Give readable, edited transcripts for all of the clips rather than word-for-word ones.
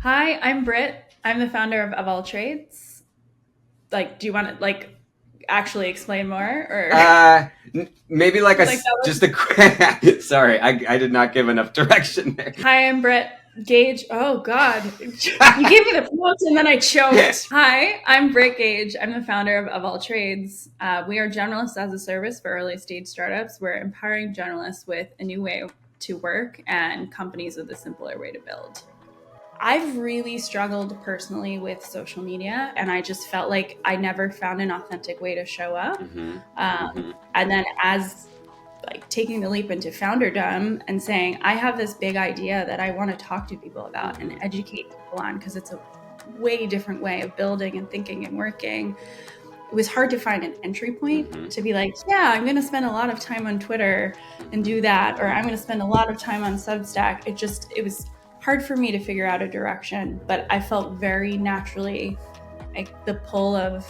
Hi, I'm Britt. I'm the founder of All Trades. Do you want to actually explain more, or Maybe like like that was? just a quick. Sorry, I did not give enough direction there. Hi, I'm Britt Gage. Oh God, you gave me the prompts and then I choked. Hi, I'm Britt Gage. I'm the founder of All Trades. We are generalists as a service for early stage startups. We're empowering generalists with a new way to work and companies with a simpler way to build. I've really struggled personally with social media, and I just felt like I never found an authentic way to show up. And then, as taking the leap into founderdom and saying, I have this big idea that I want to talk to people about and educate people on, because it's a way different way of building and thinking and working. It was hard to find an entry point to be like, yeah, I'm going to spend a lot of time on Twitter and do that, or I'm going to spend a lot of time on Substack. It was hard for me to figure out a direction, but I felt very naturally like the pull of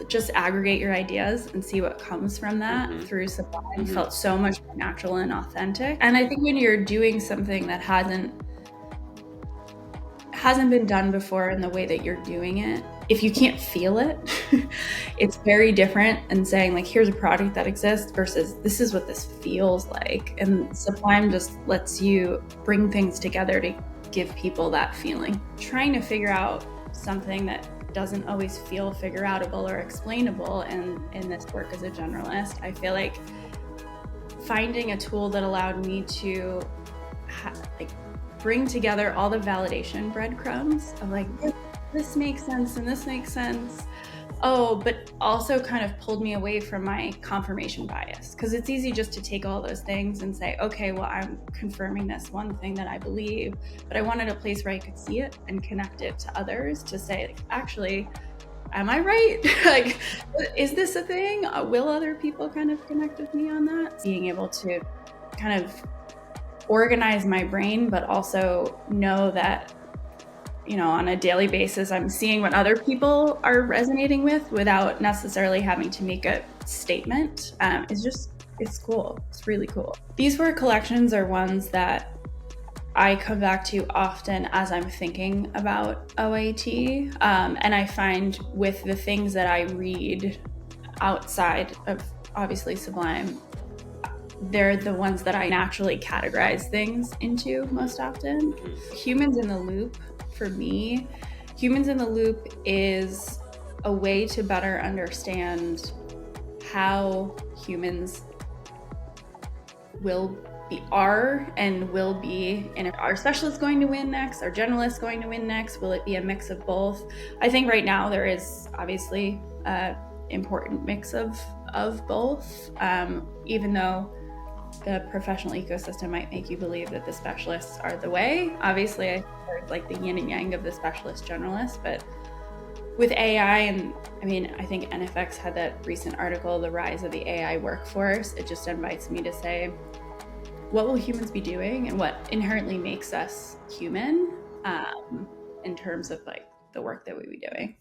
just aggregate your ideas and see what comes from that through Sublime felt so much more natural and authentic. And I think when you're doing something that hasn't been done before in the way that you're doing it, if you can't feel it, it's very different than saying like, here's a product that exists versus this is what this feels like. And Sublime just lets you bring things together to give people that feeling. Trying to figure out something that doesn't always feel figure outable or explainable in this work as a generalist, I feel like finding a tool that allowed me to bring together all the validation breadcrumbs of like, this makes sense and this makes sense. Oh, but also kind of pulled me away from my confirmation bias, because it's easy just to take all those things and say, okay, well, I'm confirming this one thing that I believe, but I wanted a place where I could see it and connect it to others to say, like, actually, am I right? Like, is this a thing? Will other people kind of connect with me on that? Being able to kind of organize my brain, but also know that, on a daily basis, I'm seeing what other people are resonating with without necessarily having to make a statement. It's cool. It's really cool. These work collections are ones that I come back to often as I'm thinking about OAT. And I find with the things that I read outside of obviously Sublime, they're the ones that I naturally categorize things into most often. Humans in the Loop, for me, Humans in the Loop is a way to better understand how humans are and will be, and are specialists going to win next? Are generalists going to win next? Will it be a mix of both? I think right now there is obviously an important mix of both, even though the professional ecosystem might make you believe that the specialists are the way. Obviously, I heard like the yin and yang of the specialist generalist, but with AI, and I think NFX had that recent article, The Rise of the AI Workforce. It just invites me to say, what will humans be doing and what inherently makes us human in terms of like the work that we be doing.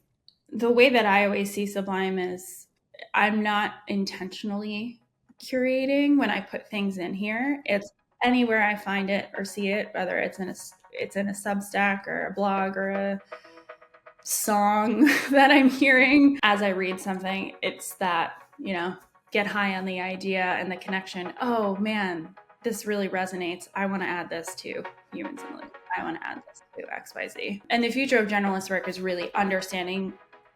The way that I always see Sublime is I'm not intentionally curating when I put things in here. It's anywhere I find it or see it, whether it's in a Substack or a blog or a song that I'm hearing as I read something. It's that, get high on the idea and the connection. Oh man, this really resonates. I want to add this to Humans in the Loop. I want to add this to XYZ. And the future of generalist work is really understanding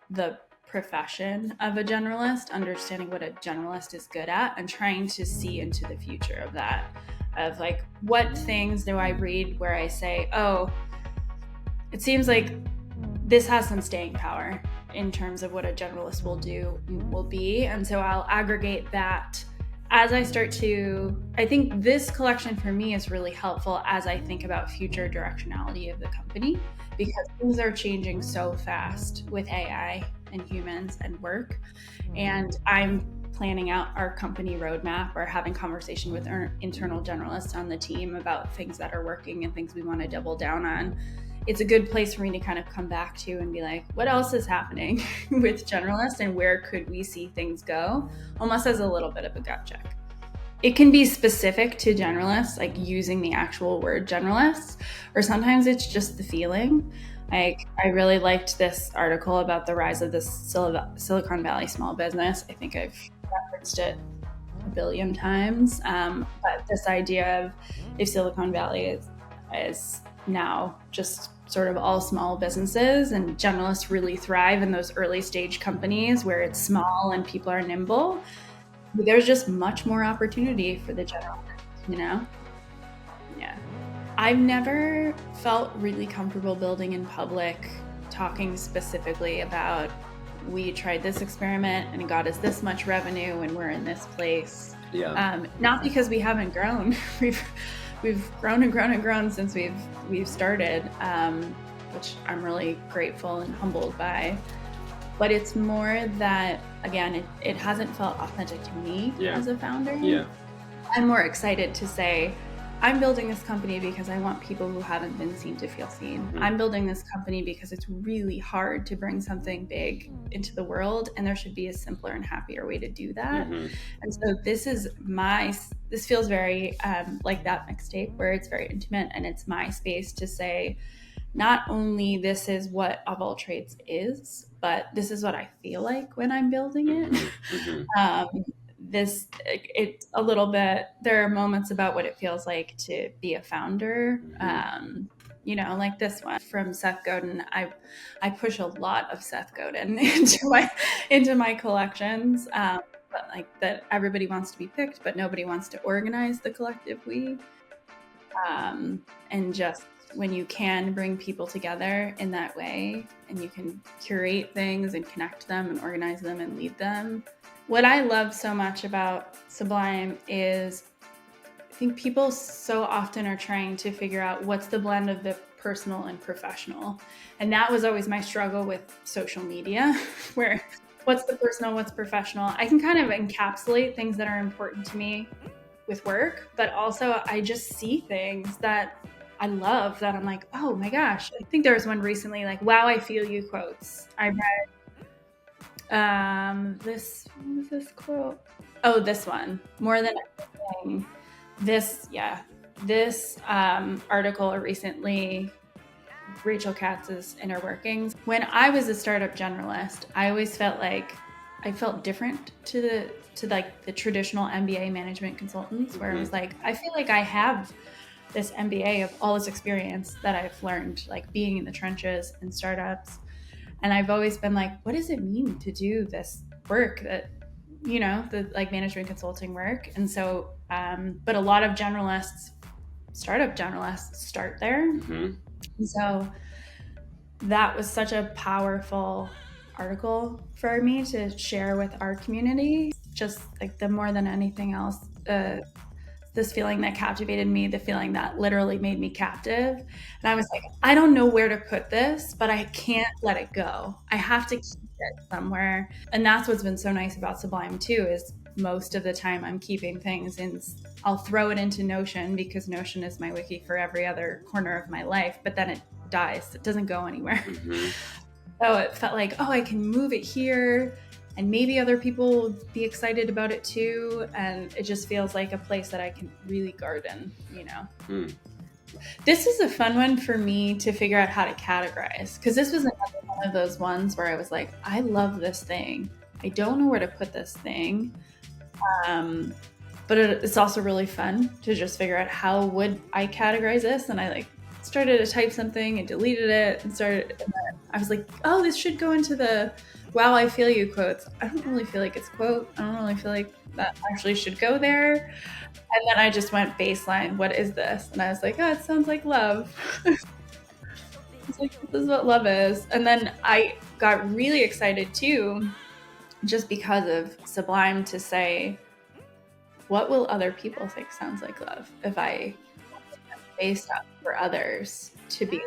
the profession of a generalist, understanding what a generalist is good at, and trying to see into the future of that, of like, what things do I read where I say, oh, it seems like this has some staying power in terms of what a generalist will be. And so I'll aggregate that as I start to, I think this collection for me is really helpful as I think about future directionality of the company, because things are changing so fast with AI and humans and work. And I'm planning out our company roadmap or having conversation with our internal generalists on the team about things that are working and things we want to double down on. It's a good place for me to kind of come back to and be like, what else is happening with generalists and where could we see things go? Almost as a little bit of a gut check. it can be specific to generalists, like using the actual word generalists, or sometimes it's just the feeling. I really liked this article about the rise of this Silicon Valley small business. I think I've referenced it a billion times. But this idea of if Silicon Valley is now just sort of all small businesses, and generalists really thrive in those early stage companies where it's small and people are nimble, there's just much more opportunity for the generalist, Yeah. I've never felt really comfortable building in public, talking specifically about, we tried this experiment and it got us this much revenue and we're in this place. Yeah. Not because we haven't grown. We've grown and grown and grown since we've started, which I'm really grateful and humbled by. But it's more that, again, it hasn't felt authentic to me as a founder. Yeah. I'm more excited to say, I'm building this company because I want people who haven't been seen to feel seen. Mm-hmm. I'm building this company because it's really hard to bring something big into the world, and there should be a simpler and happier way to do that. Mm-hmm. And so this feels very like that mixtape where it's very intimate, and it's my space to say, not only this is what Of All Trades is, but this is what I feel like when I'm building it. Mm-hmm. It's a little bit, there are moments about what it feels like to be a founder. Like this one from Seth Godin. I push a lot of Seth Godin into my collections, but like that everybody wants to be picked, but nobody wants to organize the collective we. And just when you can bring people together in that way, and you can curate things and connect them and organize them and lead them. What I love so much about Sublime is, I think people so often are trying to figure out what's the blend of the personal and professional. And that was always my struggle with social media, where what's the personal, what's professional. I can kind of encapsulate things that are important to me with work, but also I just see things that I love that I'm like, oh my gosh. I think there was one recently, like, wow, I feel you quotes. I read this quote. Oh, this one. More than anything. This article recently, Rachel Katz's Inner Workings. When I was a startup generalist, I always felt like I felt different to the traditional MBA management consultants, where I was like, I feel like I have this MBA of all this experience that I've learned, like being in the trenches in startups. And I've always been like, what does it mean to do this work that, the like management consulting work? And so, but a lot of startup generalists start there. Mm-hmm. And so that was such a powerful article for me to share with our community. Just like the more than anything else, this feeling that captivated me, the feeling that literally made me captive. And I was like, I don't know where to put this, but I can't let it go. I have to keep it somewhere. And that's what's been so nice about Sublime too, is most of the time I'm keeping things in, I'll throw it into Notion because Notion is my wiki for every other corner of my life, but then it dies. It doesn't go anywhere. Mm-hmm. So it felt like, oh, I can move it here, and maybe other people will be excited about it too. And it just feels like a place that I can really garden, This is a fun one for me to figure out how to categorize, because this was another one of those ones where I was like, I love this thing. I don't know where to put this thing. But it's also really fun to just figure out how would I categorize this. And I started to type something and deleted it and I was like, oh, this should go into the wow, I feel you quotes. I don't really feel like it's quote. I don't really feel like that actually should go there. And then I just went baseline, what is this? And I was like, oh, it sounds like love. It's like, this is what love is. And then I got really excited too, just because of Sublime, to say, what will other people think sounds like love if I base up for others to be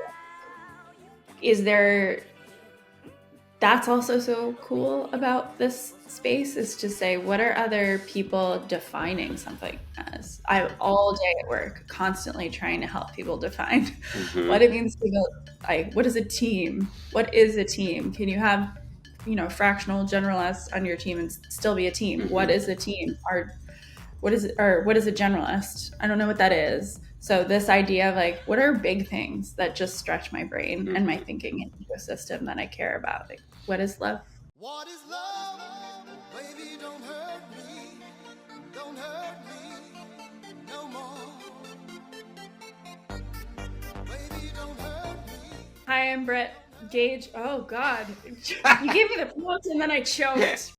like? That's also so cool about this space, is to say, what are other people defining something as? I'm all day at work, constantly trying to help people define what it means to build. What is a team? What is a team? Can you have, fractional generalists on your team and still be a team? Mm-hmm. What is a team? what is it, or what is a generalist? I don't know what that is. So this idea of like, what are big things that just stretch my brain and my thinking ecosystem that I care about? Like, what is love? What is love? Baby, don't hurt me. Don't hurt me no more. Baby, don't hurt me. Hi, I'm Britt Gage. Oh God, you gave me the promotion and then I choked.